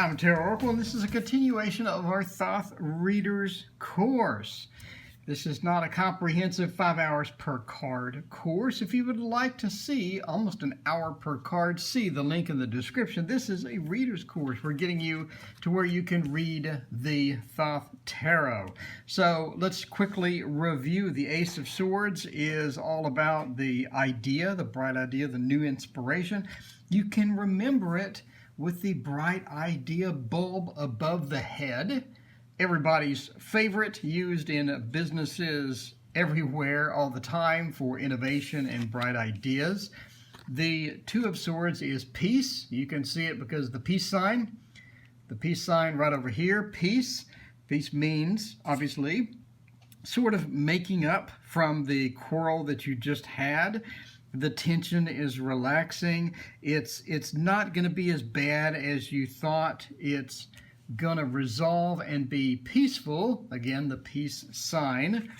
I'm Tarot Oracle, and this is a continuation of our Thoth Readers course. This is not a comprehensive 5 hours per card course. If you would like to see almost an hour per card, see the link in the description. This is a reader's course. We're getting you to where you can read the Thoth Tarot. So let's quickly review. The Ace of Swords is all about the idea, the bright idea, the new inspiration. You can remember it with the bright idea bulb above the head. Everybody's favorite, used in businesses everywhere all the time for innovation and bright ideas. The Two of Swords is peace. You can see it because the peace sign right over here, peace. Peace means, obviously, sort of making up from the quarrel that you just had. The tension is relaxing. It's not going to be as bad as you thought. It's going to resolve and be peaceful. Again, the peace sign.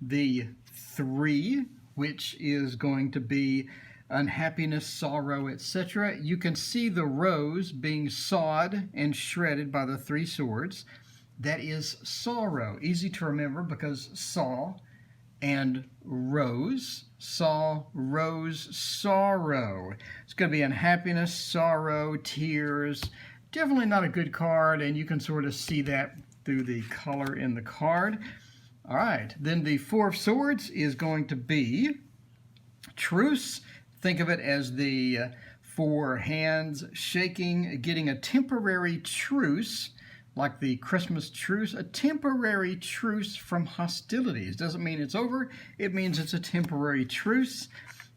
The 3, which is going to be unhappiness, sorrow, etc. You can see the rose being sawed and shredded by the 3 swords. That is sorrow. Easy to remember because saw and rose. Saw, rose, sorrow. It's going to be unhappiness, sorrow, tears. Definitely not a good card, and you can sort of see that through the color in the card. All right, then the 4 of Swords is going to be truce. Think of it as the 4 hands shaking, getting a temporary truce, like the Christmas truce, a temporary truce from hostilities. Doesn't mean it's over, it means it's a temporary truce.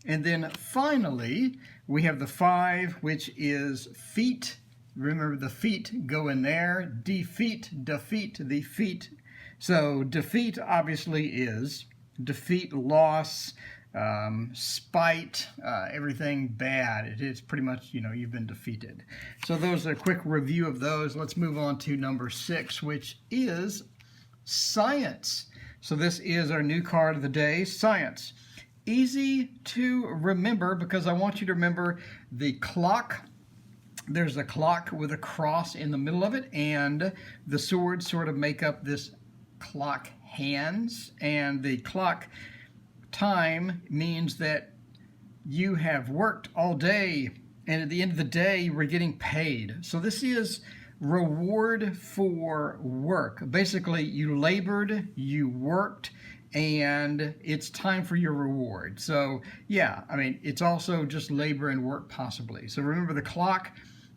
And then finally, we have the 5, which is feet. Remember, the feet go in there. Defeat, defeat. So defeat obviously is defeat, loss, spite, everything bad. It's pretty much, you've been defeated. So those are a quick review of those. Let's move on to number 6, which is science. So this is our new card of the day, science. Easy to remember because I want you to remember the clock. There's a clock with a cross in the middle of it, and the swords sort of make up this clock hands, and the clock time means that you have worked all day, and at the end of the day, we're getting paid. So this is reward for work. Basically, you labored, you worked, and it's time for your reward. So yeah, I mean, it's also just labor and work possibly. So remember the clock,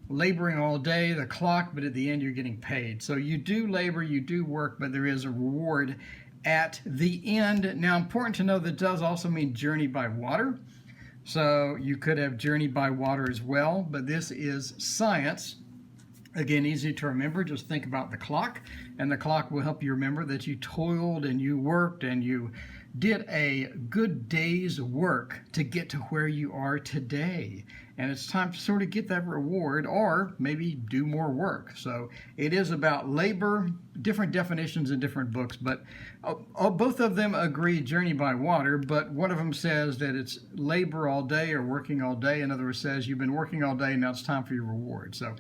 laboring all day, the clock, but at the end you're getting paid. So you do labor, you do work, but there is a reward at the end. Now, important to know that does also mean journey by water. So you could have journey by water as well, but this is science. Again, easy to remember. Just think about the clock, and the clock will help you remember that you toiled and you worked and you did a good day's work to get to where you are today. And it's time to sort of get that reward or maybe do more work. So it is about labor, different definitions in different books, but both of them agree journey by water, but one of them says that it's labor all day or working all day. Another says you've been working all day, now it's time for your reward. So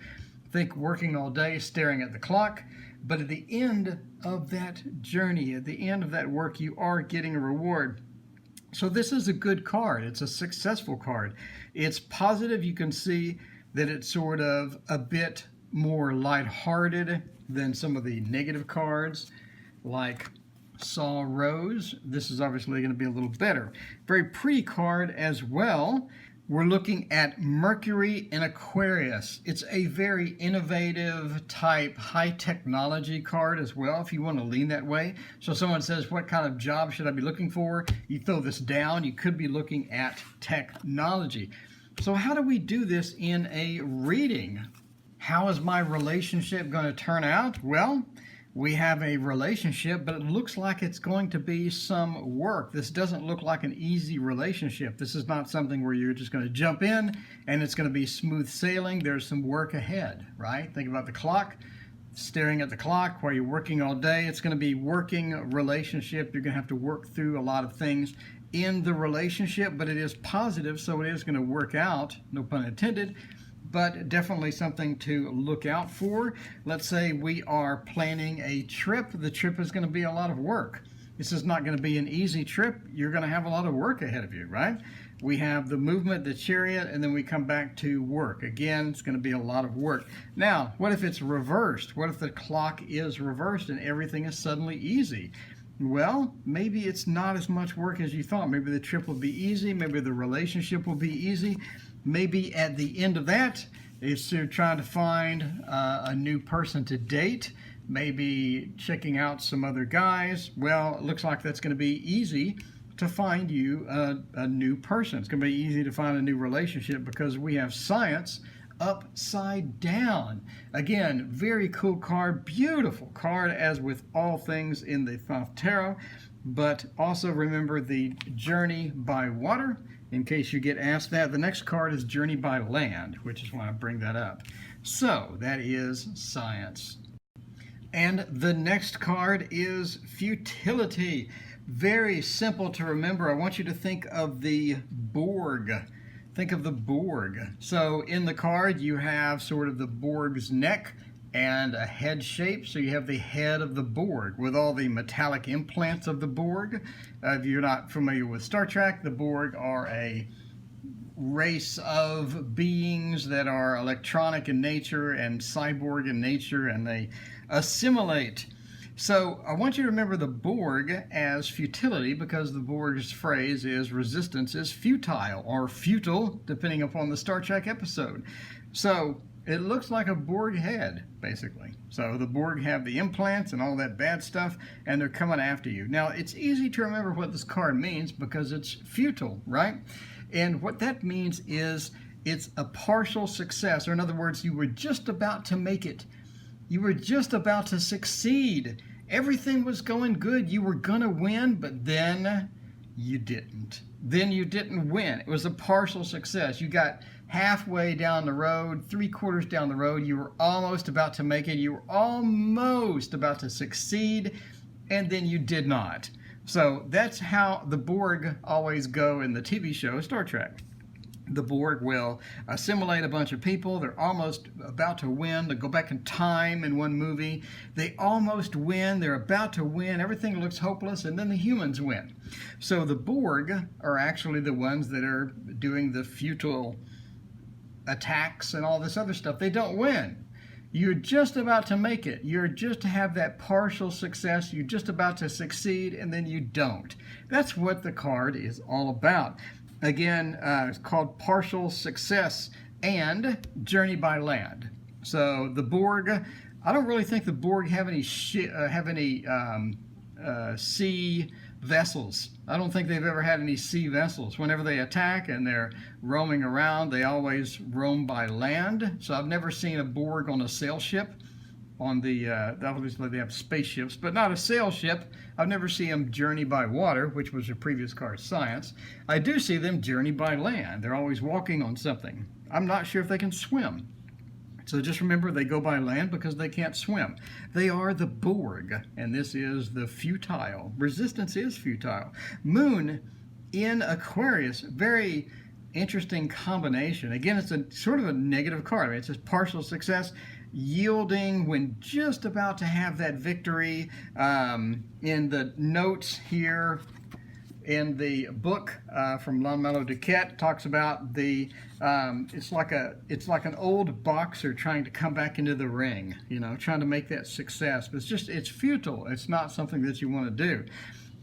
think working all day, staring at the clock, but at the end of that journey, at the end of that work, you are getting a reward. So this is a good card. It's a successful card. It's positive. You can see that it's sort of a bit more lighthearted than some of the negative cards like Saw Rose. This is obviously going to be a little better. Very pretty card as well. We're looking at Mercury in Aquarius. It's a very innovative type, high technology card as well, if you want to lean that way. So someone says, what kind of job should I be looking for? You throw this down, you could be looking at technology. So how do we do this in a reading? How is my relationship going to turn out? Well, we have a relationship, but it looks like it's going to be some work. This doesn't look like an easy relationship. This is not something where you're just going to jump in and it's going to be smooth sailing. There's some work ahead, right? Think about the clock, staring at the clock while you're working all day. It's going to be working relationship. You're going to have to work through a lot of things in the relationship, but it is positive, so it is going to work out, no pun intended. but definitely something to look out for. Let's say we are planning a trip. The trip is going to be a lot of work. This is not going to be an easy trip. You're going to have a lot of work ahead of you, right? We have the movement, the chariot, and then we come back to work. Again, it's going to be a lot of work. Now, what if it's reversed? What if the clock is reversed and everything is suddenly easy? Well, maybe it's not as much work as you thought. Maybe the trip will be easy. Maybe the relationship will be easy. Maybe at the end of that, it's trying to find a new person to date. Maybe checking out some other guys. Well, it looks like that's going to be easy to find you a new person. It's going to be easy to find a new relationship because we have science upside down. Again, very cool card, beautiful card, as with all things in the Thoth Tarot. But also remember the journey by water, in case you get asked that. The next card is journey by land, which is why I bring that up. So that is science. And the next card is futility. Very simple to remember. I want you to think of the Borg. Think of the Borg. So in the card, you have sort of the Borg's neck and a head shape. So you have the head of the Borg with all the metallic implants of the Borg. If you're not familiar with Star Trek, the Borg are a race of beings that are electronic in nature and cyborg in nature, and they assimilate. So I want you to remember the Borg as futility, because the Borg's phrase is resistance is futile, or futile, depending upon the Star Trek episode. So it looks like a Borg head, basically. So the Borg have the implants and all that bad stuff, and they're coming after you. Now, it's easy to remember what this card means because it's futile, right? And what that means is it's a partial success, or in other words, you were just about to make it. You were just about to succeed. Everything was going good. You were going to win, but then you didn't. Then you didn't win. It was a partial success. You got halfway down the road, 3/4 down the road. You were almost about to make it. You were almost about to succeed, and then you did not. So that's how the Borg always go in the TV show Star Trek. The Borg will assimilate a bunch of people. They're almost about to win. They go back in time in one movie. They almost win. They're about to win. Everything looks hopeless, and then the humans win. So the Borg are actually the ones that are doing the futile attacks and all this other stuff. They don't win. You're just about to make it. You're just to have that partial success. You're just about to succeed, and then you don't. That's what the card is all about. Again, it's called partial success and journey by land. So the Borg, I don't really think the Borg have any sea vessels. I don't think they've ever had any sea vessels. Whenever they attack and they're roaming around, they always roam by land. So I've never seen a Borg on a sail ship. On the obviously they have spaceships, but not a sail ship. I've never seen them journey by water, which was a previous card, science. I do see them journey by land. They're always walking on something. I'm not sure if they can swim. So just remember, they go by land because they can't swim. They are the Borg, and this is the futile. Resistance is futile. Moon in Aquarius, very interesting combination. Again, it's a sort of a negative card. I mean, it's a partial success, yielding when just about to have that victory. In the notes here in the book from Longmellow Duquette, talks about the it's like an old boxer trying to come back into the ring, you know, trying to make that success. But it's futile. It's not something that you want to do.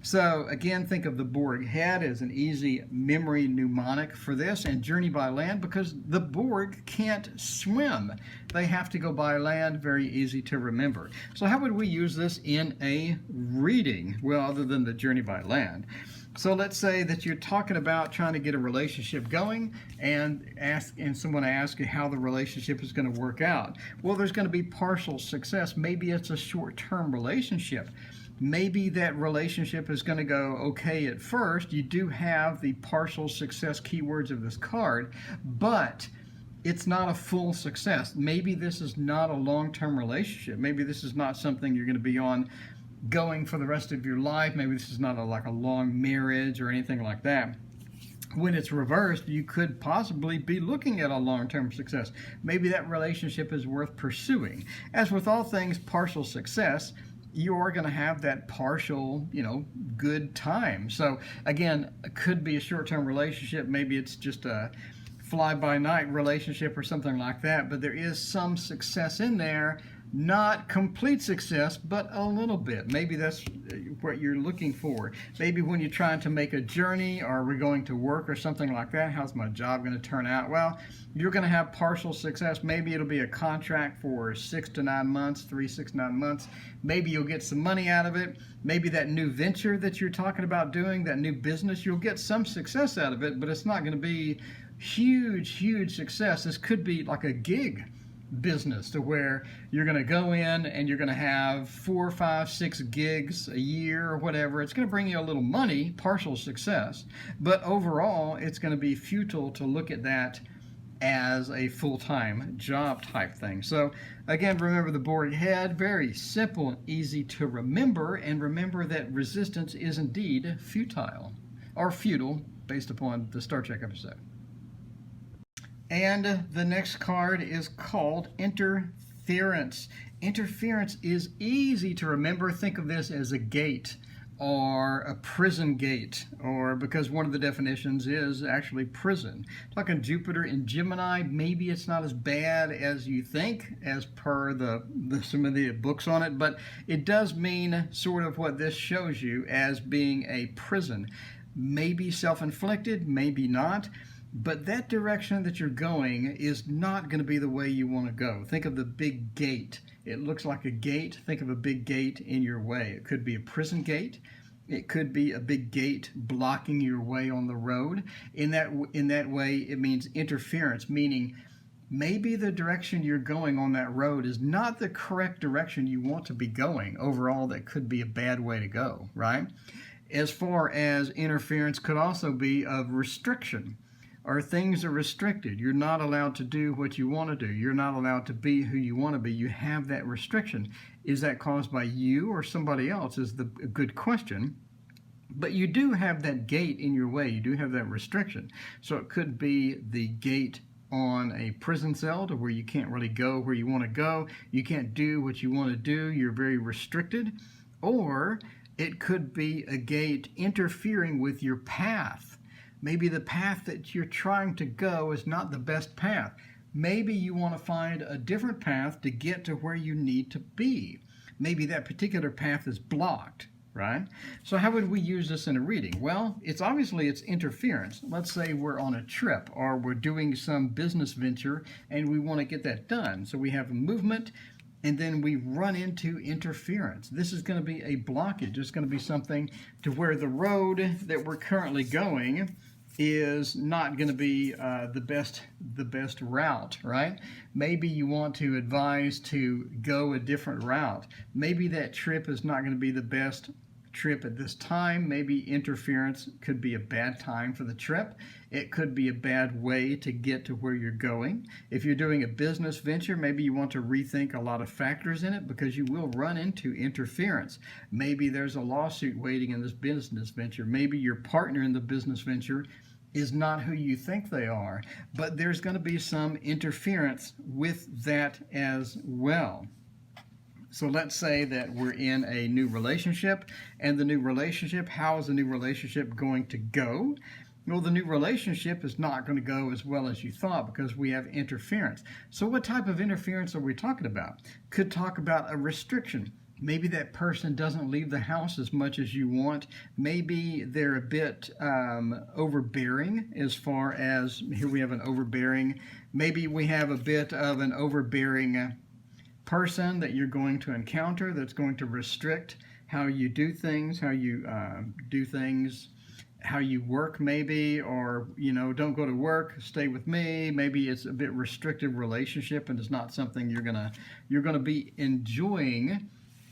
So again, think of the Borg head as an easy memory mnemonic for this, and journey by land because the Borg can't swim. They have to go by land, very easy to remember. So how would we use this in a reading? Well, other than the journey by land. So let's say that you're talking about trying to get a relationship going and someone asks you how the relationship is going to work out. Well, there's going to be partial success. Maybe it's a short-term relationship. Maybe that relationship is going to go okay at first. You do have the partial success keywords of this card, but it's not a full success. Maybe this is not a long-term relationship. Maybe this is not something you're going to be going for the rest of your life. Maybe this is not like a long marriage or anything like that. When it's reversed, you could possibly be looking at a long-term success. Maybe that relationship is worth pursuing. As with all things partial success, you're going to have that partial, good time. So again, it could be a short-term relationship. Maybe it's just a fly-by-night relationship or something like that, but there is some success in there. Not complete success, but a little bit. Maybe that's what you're looking for. Maybe when you're trying to make a journey, or we're going to work or something like that, how's my job going to turn out? Well, you're going to have partial success. Maybe it'll be a contract for 6 to 9 months, 3, 6, 9 months. Maybe you'll get some money out of it. Maybe that new venture that you're talking about doing, that new business, you'll get some success out of it, but it's not going to be huge success. This could be like a gig business, to where you're going to go in and you're going to have 4, 5, 6 gigs a year or whatever. It's going to bring you a little money, partial success, but overall it's going to be futile to look at that as a full-time job type thing. So again, remember the board ahead, very simple and easy to remember, and remember that resistance is indeed futile, or futile, based upon the Star Trek episode. And the next card is called Interference. Interference is easy to remember. Think of this as a gate, or a prison gate, or because one of the definitions is actually prison. Talking Jupiter and Gemini, maybe it's not as bad as you think, as per some of the books on it, but it does mean sort of what this shows you as being a prison. Maybe self-inflicted, maybe not. But that direction that you're going is not going to be the way you want to go. Think of the big gate. It looks like a gate. Think of a big gate in your way. It could be a prison gate. It could be a big gate blocking your way on the road. In that way, it means interference, meaning maybe the direction you're going on that road is not the correct direction you want to be going. Overall, that could be a bad way to go, right? As far as interference could also be of restriction. Or things are restricted. You're not allowed to do what you want to do. You're not allowed to be who you want to be. You have that restriction. Is that caused by you or somebody else is a good question. But you do have that gate in your way. You do have that restriction. So it could be the gate on a prison cell to where you can't really go where you want to go. You can't do what you want to do. You're very restricted. Or it could be a gate interfering with your path. Maybe the path that you're trying to go is not the best path. Maybe you want to find a different path to get to where you need to be. Maybe that particular path is blocked, right? So how would we use this in a reading? Well, it's interference. Let's say we're on a trip, or we're doing some business venture and we want to get that done. So we have a movement, and then we run into interference. This is going to be a blockage. It's going to be something to where the road that we're currently going is not going to be the best route, right? Maybe you want to advise to go a different route. Maybe that trip is not going to be the best trip at this time. Maybe interference could be a bad time for the trip. It could be a bad way to get to where you're going. If you're doing a business venture, maybe you want to rethink a lot of factors in it, because you will run into interference. Maybe there's a lawsuit waiting in this business venture. Maybe your partner in the business venture is not who you think they are, but there's going to be some interference with that as well. So let's say that we're in a new relationship, and the new relationship, how is the new relationship going to go? Well, the new relationship is not going to go as well as you thought, because we have interference. So what type of interference are we talking about? Could talk about a restriction. Maybe that person doesn't leave the house as much as you want. Maybe they're a bit overbearing, as far as, here we have an overbearing. Maybe we have a bit of an overbearing person that you're going to encounter that's going to restrict how you do things, how you how you work maybe, or, don't go to work, stay with me. Maybe it's a bit restrictive relationship, and it's not something you're gonna be enjoying.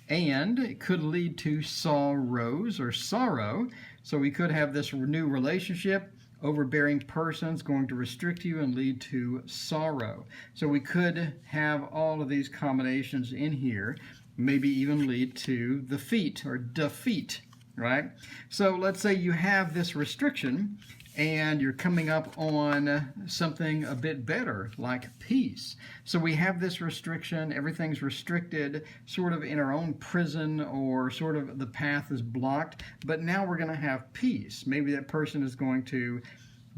And it could lead to sorrows or sorrow. So we could have this new relationship, overbearing person's going to restrict you and lead to sorrow. So we could have all of these combinations in here, maybe even lead to the feet or defeat, right? So let's say you have this restriction and you're coming up on something a bit better, like peace. So we have this restriction, everything's restricted, sort of in our own prison, or sort of the path is blocked, but now we're going to have peace. Maybe that person is going to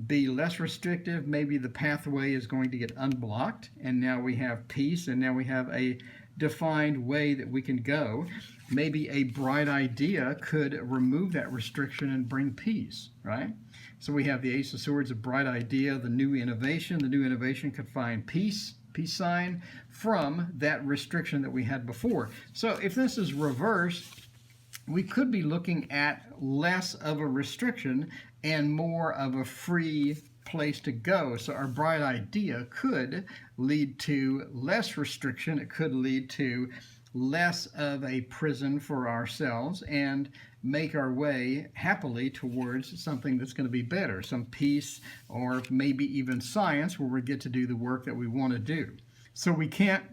be less restrictive, maybe the pathway is going to get unblocked, and now we have peace, and now we have a defined way that we can go. Maybe a bright idea could remove that restriction and bring peace, right? So we have the Ace of Swords, a bright idea, the new innovation. The new innovation could find peace sign from that restriction that we had before. So if this is reversed, we could be looking at less of a restriction and more of a free place to go. So our bright idea could lead to less restriction. It could lead to less of a prison for ourselves and make our way happily towards something that's going to be better, some peace, or maybe even science, where we get to do the work that we want to do. So we can't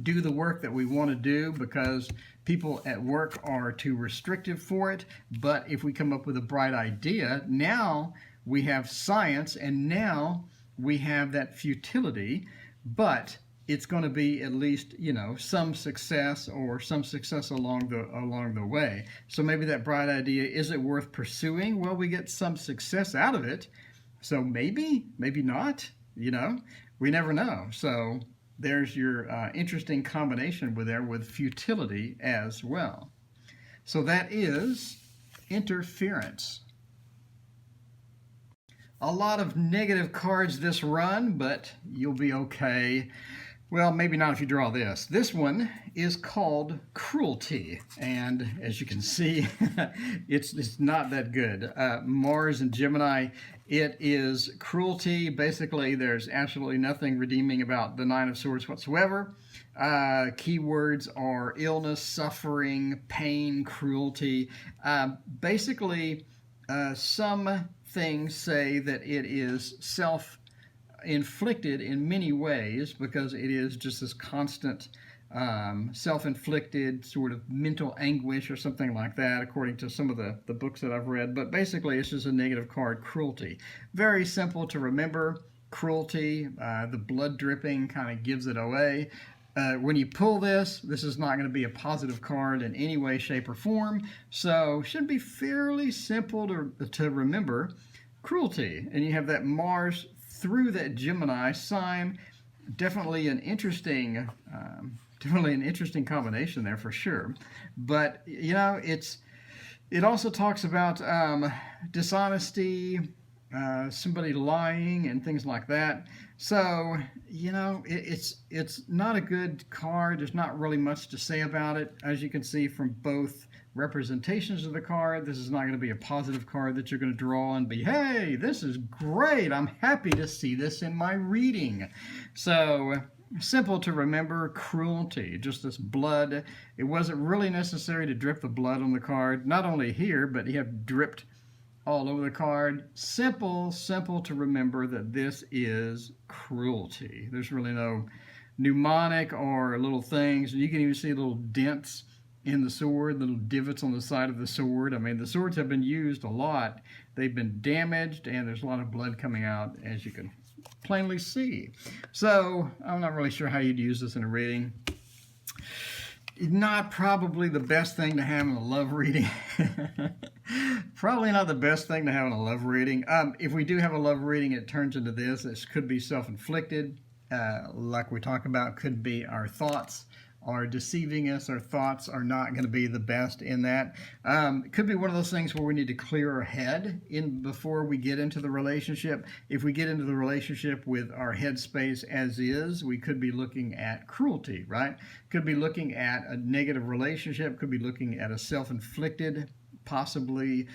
do the work that we want to do because people at work are too restrictive for it. But if we come up with a bright idea, now we have science, and now we have that futility, but it's going to be at least, you know, some success, or some success along the way. So maybe that bright idea, is it worth pursuing? Well, we get some success out of it. So maybe not, you know, we never know. So there's your interesting combination with futility as well. So that is interference. A lot of negative cards this run, but you'll be okay. Well, maybe not if you draw this. This one is called Cruelty, and as you can see, it's not that good. Mars and Gemini, it is cruelty. Basically, there's absolutely nothing redeeming about the Nine of Swords whatsoever. Keywords are illness, suffering, pain, cruelty. Basically, some things say that it is self-inflicted in many ways, because it is just this constant self-inflicted sort of mental anguish or something like that, according to some of the books that I've read. But basically, it's just a negative card, cruelty. Very simple to remember. Cruelty, the blood dripping kind of gives it away. When you pull this is not going to be a positive card in any way, shape, or form. So should be fairly simple to remember. Cruelty, and you have that Mars through that Gemini sign. Definitely an interesting combination there for sure. But you know, it also talks about dishonesty, somebody lying, and things like that. So you know, it's not a good card. There's not really much to say about it, as you can see from both representations of the card. This is not going to be a positive card that you're going to draw and be, hey, this is great, I'm happy to see this in my reading. So simple to remember, cruelty, just this blood. It wasn't really necessary to drip the blood on the card, not only here, but you have dripped all over the card. Simple to remember that this is cruelty. There's really no mnemonic or little things. You can even see little dents in the sword, little divots on the side of the sword. I mean, the swords have been used a lot. They've been damaged, and there's a lot of blood coming out, as you can plainly see. So I'm not really sure how you'd use this in a reading. Not probably the best thing to have in a love reading. Probably not the best thing to have in a love reading. If we do have a love reading, it turns into this. This could be self-inflicted, like we talk about. Could be our thoughts are deceiving us. Our thoughts are not going to be the best in that. It could be one of those things where we need to clear our head before we get into the relationship. If we get into the relationship with our headspace as is, we could be looking at cruelty, right? Could be looking at a negative relationship, could be looking at a self-inflicted, possibly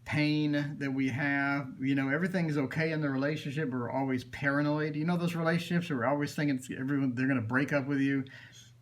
pain that we have. You know, everything's okay in the relationship, but we're always paranoid. You know, those relationships where we're always thinking they're going to break up with you.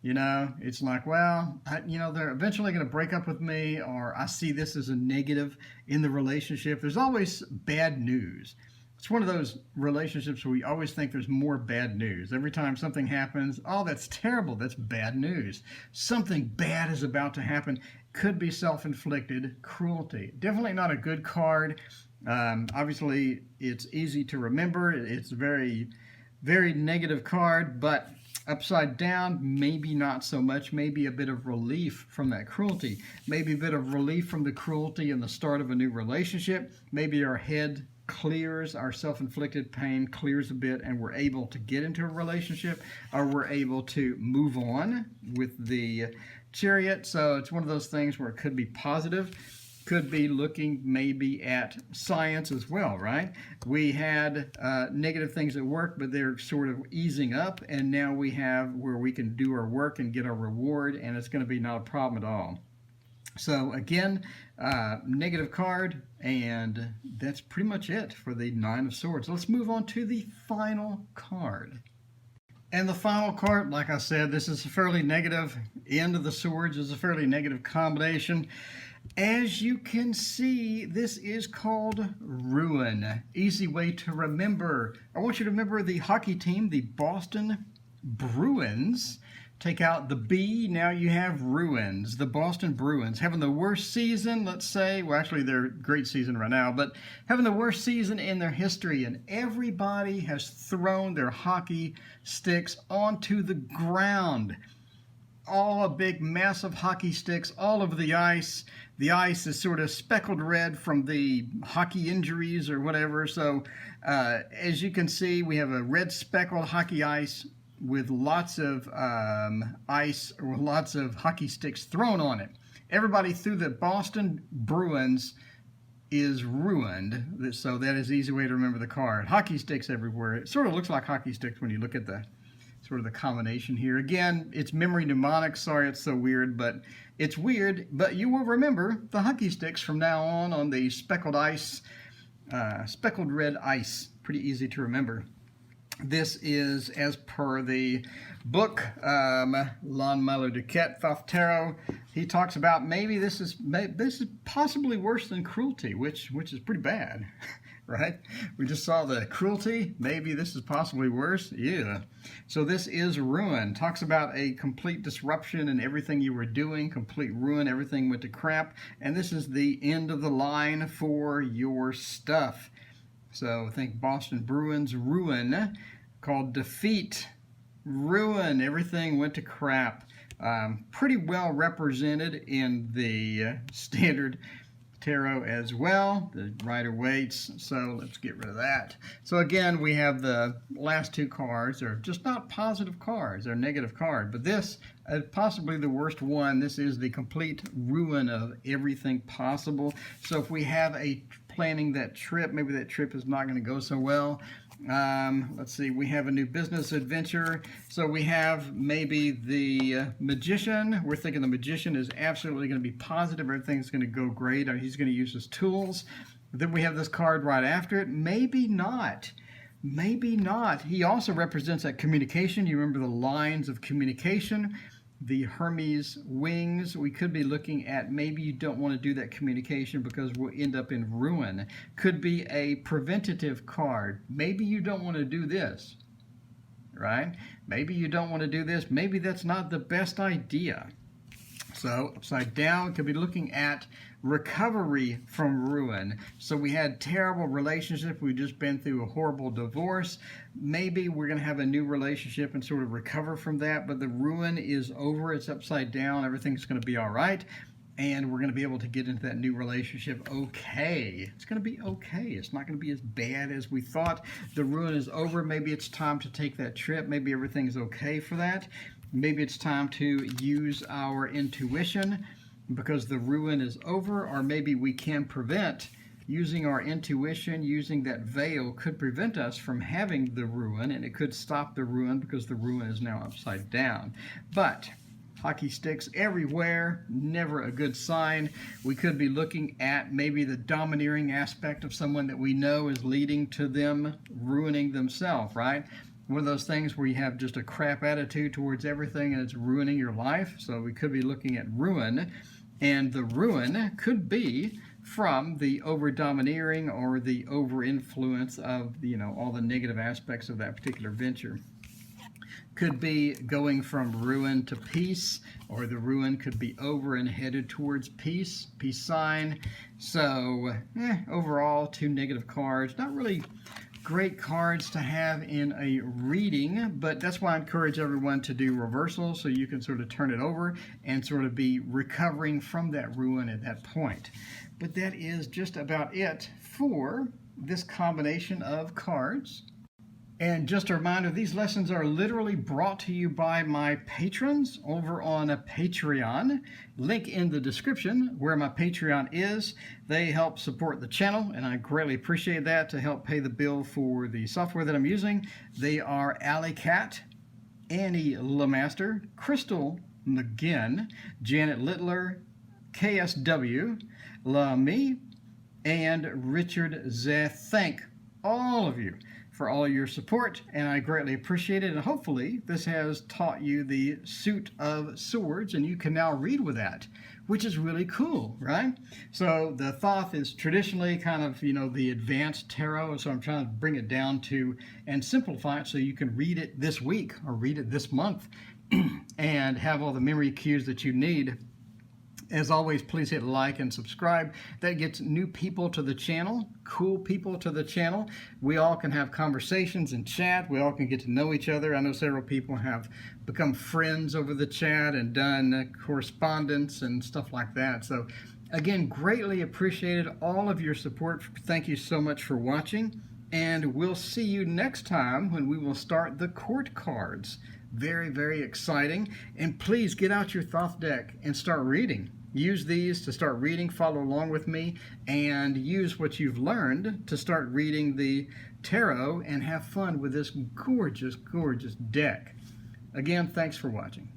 You know, it's like, well, they're eventually going to break up with me, or I see this as a negative in the relationship. There's always bad news. It's one of those relationships where we always think there's more bad news. Every time something happens, oh, that's terrible, that's bad news. Something bad is about to happen. Could be self-inflicted cruelty. Definitely not a good card. Obviously, it's easy to remember. It's a very, very negative card, but upside down, maybe not so much. Maybe a bit of relief from that cruelty. Maybe a bit of relief from the cruelty and the start of a new relationship. Maybe our head clears, our self-inflicted pain clears a bit, and we're able to get into a relationship, or we're able to move on with the Chariot. So it's one of those things where it could be positive. Could be looking maybe at science as well, right? We had negative things at work, but they're sort of easing up, and now we have where we can do our work and get our reward, and it's going to be not a problem at all. So again, negative card, and that's pretty much it for the Nine of Swords. Let's move on to the final card. And the final card, like I said, this is a fairly negative. End of the Swords is a fairly negative combination. As you can see, this is called Ruin. Easy way to remember. I want you to remember the hockey team, the Boston Bruins. Take out the B, now you have Ruins. The Boston Bruins having the worst season, let's say. Well, actually, they're a great season right now, but having the worst season in their history, and everybody has thrown their hockey sticks onto the ground. All a big mass of hockey sticks all over the ice. The ice is sort of speckled red from the hockey injuries or whatever. So as you can see, we have a red speckled hockey ice with lots of ice or lots of hockey sticks thrown on it. Everybody through the Boston Bruins is ruined. So that is an easy way to remember the card. Hockey sticks everywhere. It sort of looks like hockey sticks when you look at the sort of the combination here. Again, it's memory mnemonic. Sorry it's so weird, but it's weird. But you will remember the hockey sticks from now on the speckled ice, speckled red ice. Pretty easy to remember. This is as per the book, L'Anmalo Duquette, Thoth Tarot. He talks about maybe this is possibly worse than Cruelty, which is pretty bad, right? We just saw the Cruelty. Maybe this is possibly worse. Yeah. So this is Ruin. Talks about a complete disruption in everything you were doing, complete ruin. Everything went to crap, and this is the end of the line for your stuff. So think Boston Bruins, Ruin, called Defeat, Ruin, everything went to crap. Pretty well represented in the standard tarot as well. The Rider-Waite's, so let's get rid of that. So again, we have the last two cards. They're just not positive cards, they're negative cards. But this, possibly the worst one, this is the complete ruin of everything possible. So if we have a planning that trip, maybe that trip is not going to go so well. Let's see, we have a new business adventure. So we have maybe the Magician. We're thinking the Magician is absolutely going to be positive. Everything's going to go great. He's going to use his tools. Then we have this card right after it. Maybe not. Maybe not. He also represents that communication. You remember the lines of communication. The Hermes wings, we could be looking at maybe you don't want to do that communication because we'll end up in ruin. Could be a preventative card. Maybe you don't want to do this, right? Maybe you don't want to do this. Maybe that's not the best idea. So upside down, could be looking at recovery from ruin. So we had terrible relationship. We've just been through a horrible divorce. Maybe we're going to have a new relationship and sort of recover from that, but the ruin is over. It's upside down. Everything's going to be all right. And we're going to be able to get into that new relationship okay. It's going to be okay. It's not going to be as bad as we thought. The ruin is over. Maybe it's time to take that trip. Maybe everything's okay for that. Maybe it's time to use our intuition because the ruin is over, or maybe we can prevent. Using our intuition, using that veil could prevent us from having the ruin, and it could stop the ruin because the ruin is now upside down. But hockey sticks everywhere, never a good sign. We could be looking at maybe the domineering aspect of someone that we know is leading to them ruining themselves, right? One of those things where you have just a crap attitude towards everything and it's ruining your life. So we could be looking at ruin, and the ruin could be from the over-domineering or the over-influence of, all the negative aspects of that particular venture. Could be going from ruin to peace, or the ruin could be over and headed towards peace, peace sign. So overall, 2 negative cards. Not really great cards to have in a reading, but that's why I encourage everyone to do reversal, so you can sort of turn it over and sort of be recovering from that ruin at that point. But that is just about it for this combination of cards. And just a reminder, these lessons are literally brought to you by my patrons over on a Patreon. Link in the description where my Patreon is. They help support the channel, and I greatly appreciate that, to help pay the bill for the software that I'm using. They are Alley Cat, Annie Lemaster, Crystal McGinn, Janet Littler, KSW, LaMe, and Richard Z. Thank all of you for all your support, and I greatly appreciate it. And hopefully this has taught you the suit of swords, and you can now read with that, which is really cool, right? So the Thoth is traditionally kind of, the advanced tarot, so I'm trying to bring it down to and simplify it so you can read it this week or read it this month and have all the memory cues that you need. As always, please hit like and subscribe. That gets new people to the channel, cool people to the channel. We all can have conversations and chat. We all can get to know each other. I know several people have become friends over the chat and done correspondence and stuff like that. So again, greatly appreciated all of your support. Thank you so much for watching. And we'll see you next time when we will start the court cards. Very, very exciting. And please get out your Thoth deck and start reading. Use these to start reading, follow along with me, and use what you've learned to start reading the tarot and have fun with this gorgeous, gorgeous deck. Again, thanks for watching.